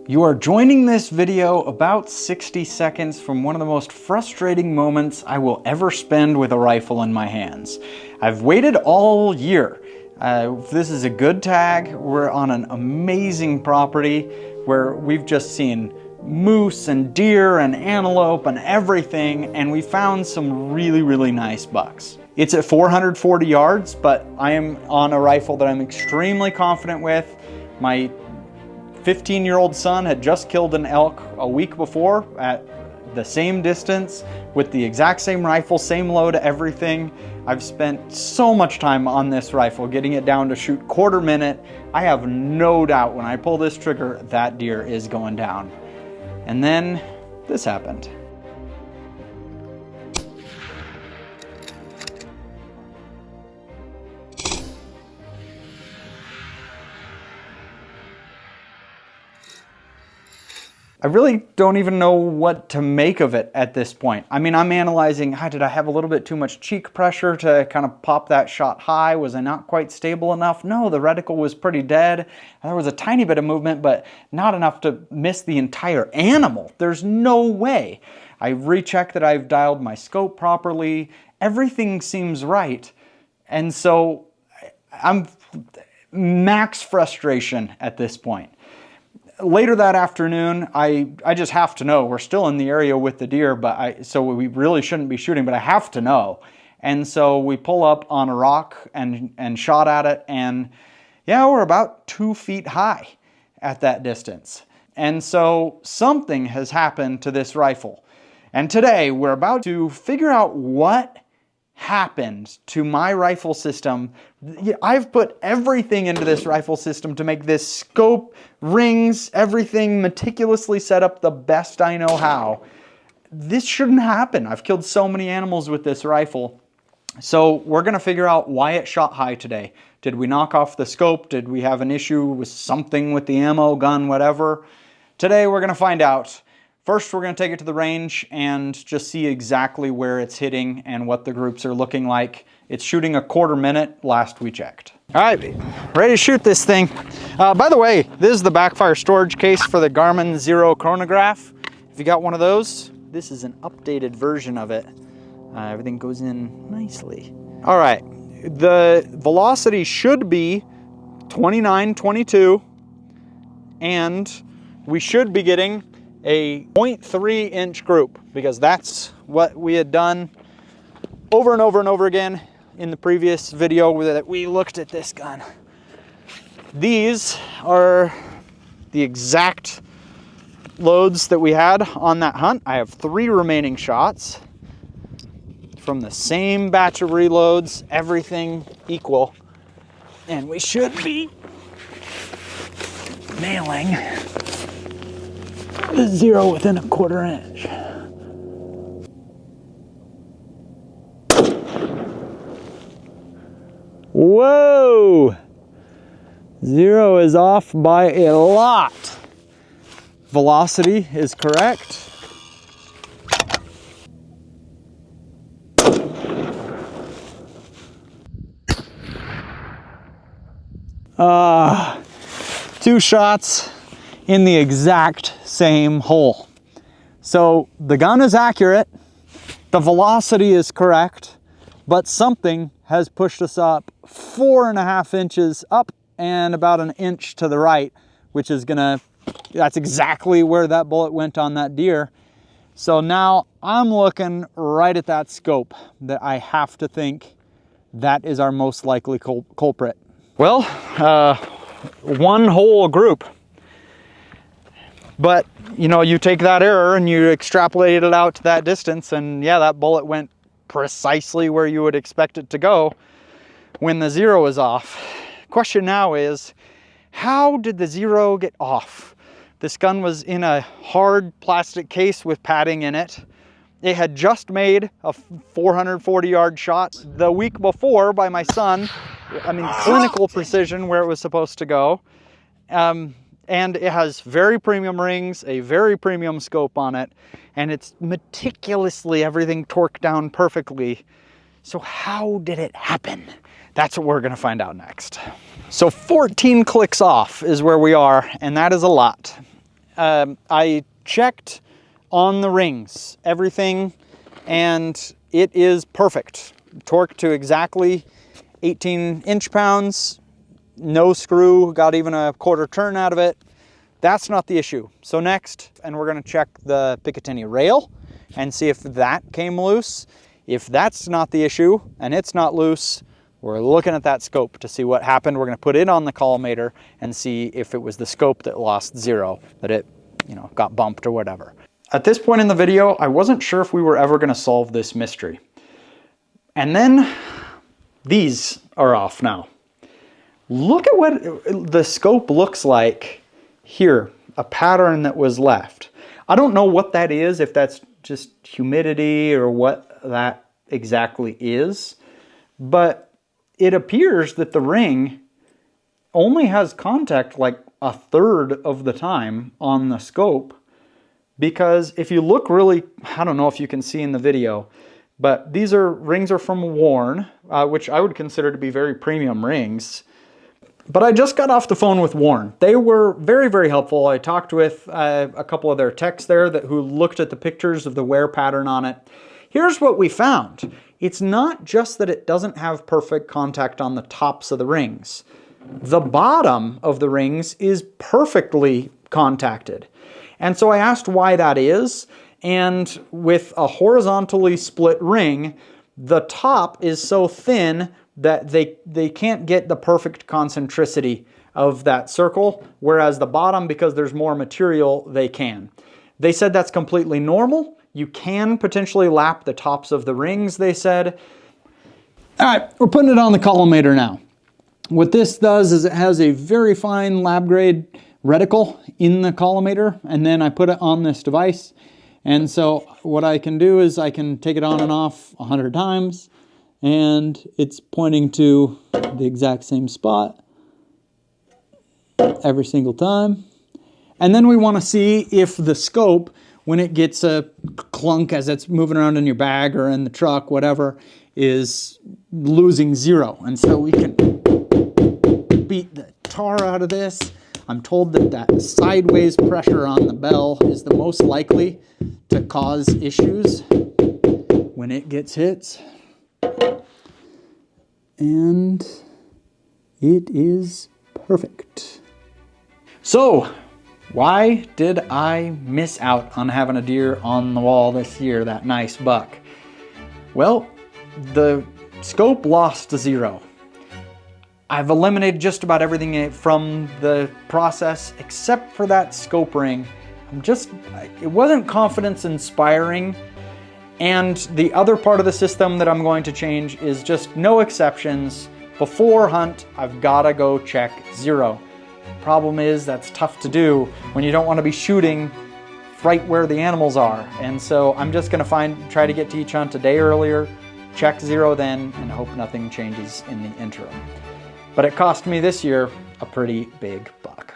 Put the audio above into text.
You are joining this video about 60 seconds from one of the most frustrating moments I will ever spend with a rifle in my hands. I've waited all year. This is a good tag. We're on an amazing property where we've just seen moose and deer and antelope and everything, and we found some really nice bucks. It's at 440 yards, but I am on a rifle that I'm extremely confident with. My 15-year-old son had just killed an elk a week before at the same distance with the exact same rifle, same load, everything. I've spent so much time on this rifle, getting it down to shoot quarter minute. I have no doubt when I pull this trigger, that deer is going down. And then this happened. I really don't even know what to make of it at this point. I mean, I'm analyzing, did I have a little bit too much cheek pressure to kind of pop that shot high? Was I not quite stable enough? No, the reticle was pretty dead. There was a tiny bit of movement, but not enough to miss the entire animal. There's no way. I rechecked that I've dialed my scope properly. Everything seems right. And so I'm max frustration at this point. Later that afternoon, I just have to know. We're still in the area with the deer, so we really shouldn't be shooting, but I have to know. And so we pull up on a rock and shot at it, and yeah, we're about 2 feet high at that distance. And so something has happened to this rifle. And today we're about to figure out what happened to my rifle system. I've put everything into this rifle system to make this scope, rings, everything meticulously set up the best I know how. This shouldn't happen. I've killed so many animals with this rifle. So we're going to figure out why it shot high today. Did we knock off the scope? Did we have an issue with something with the ammo, gun, whatever? Today we're going to find out. First, we're going to take it to the range and just see exactly where it's hitting and what the groups are looking like. It's shooting a quarter minute last we checked. All right, ready to shoot this thing. By the way, this is the Backfire storage case for the Garmin Zero chronograph. If you got one of those, this is an updated version of it. Everything goes in nicely. All right, the velocity should be 29-22, and we should be getting a 0.3 inch group, because that's what we had done over and over and over again in the previous video that we looked at this gun. These are the exact loads that we had on that hunt. I have 3 remaining shots from the same batch of reloads, everything equal, and we should be nailing the zero within a quarter inch. Whoa! Zero is off by a lot. Velocity is correct. Two shots in the exact same hole. So the gun is accurate, the velocity is correct, but something has pushed us up 4.5 inches up and about an inch to the right, which is that's exactly where that bullet went on that deer. So now I'm looking right at that scope that I have to think that is our most likely culprit. Well, one whole group. But, you know, you take that error and you extrapolate it out to that distance, and yeah, that bullet went precisely where you would expect it to go when the zero is off. Question now is, how did the zero get off? This gun was in a hard plastic case with padding in it. It had just made a 440 yard shot the week before by my son. I mean, clinical precision where it was supposed to go. And it has very premium rings, a very premium scope on it, and it's meticulously everything torqued down perfectly. So how did it happen? That's what we're gonna find out next. So 14 clicks off is where we are, and that is a lot. I checked on the rings, everything, and it is perfect. Torque to exactly 18 inch-pounds, no screw, got even a quarter turn out of it. That's not the issue. So next, and we're gonna check the Picatinny rail and see if that came loose. If that's not the issue and it's not loose, we're looking at that scope to see what happened. We're gonna put it on the Collimator and see if it was the scope that lost zero, that it, you know, got bumped or whatever. At this point in the video, I wasn't sure if we were ever gonna solve this mystery. And then these are off now. Look at what the scope looks like here, a pattern that was left. I don't know what that is, if that's just humidity or what that exactly is, but it appears that the ring only has contact like a third of the time on the scope, because if you look really, I don't know if you can see in the video, but these rings are from Warn, which I would consider to be very premium rings. But I just got off the phone with Warn. They were very, very helpful. I talked with a couple of their techs there who looked at the pictures of the wear pattern on it. Here's what we found. It's not just that it doesn't have perfect contact on the tops of the rings. The bottom of the rings is perfectly contacted. And so I asked why that is, and with a horizontally split ring, the top is so thin that they can't get the perfect concentricity of that circle, whereas the bottom, because there's more material, they can. They said that's completely normal. You can potentially lap the tops of the rings, they said. All right, we're putting it on the Collimator now. What this does is it has a very fine lab grade reticle in the Collimator, and then I put it on this device. And so what I can do is I can take it on and off 100 times, and it's pointing to the exact same spot every single time. And then we want to see if the scope, when it gets a clunk as it's moving around in your bag or in the truck, whatever, is losing zero. And so we can beat the tar out of this. I'm told that that sideways pressure on the bell is the most likely to cause issues when it gets hit. And it is perfect. So, why did I miss out on having a deer on the wall this year, that nice buck? Well, the scope lost to zero. I've eliminated just about everything from the process except for that scope ring. It wasn't confidence inspiring. And the other part of the system that I'm going to change is just no exceptions. Before hunt, I've gotta go check zero. Problem is, that's tough to do when you don't want to be shooting right where the animals are. And so I'm just gonna try to get to each hunt a day earlier, check zero then, and hope nothing changes in the interim. But it cost me this year a pretty big buck.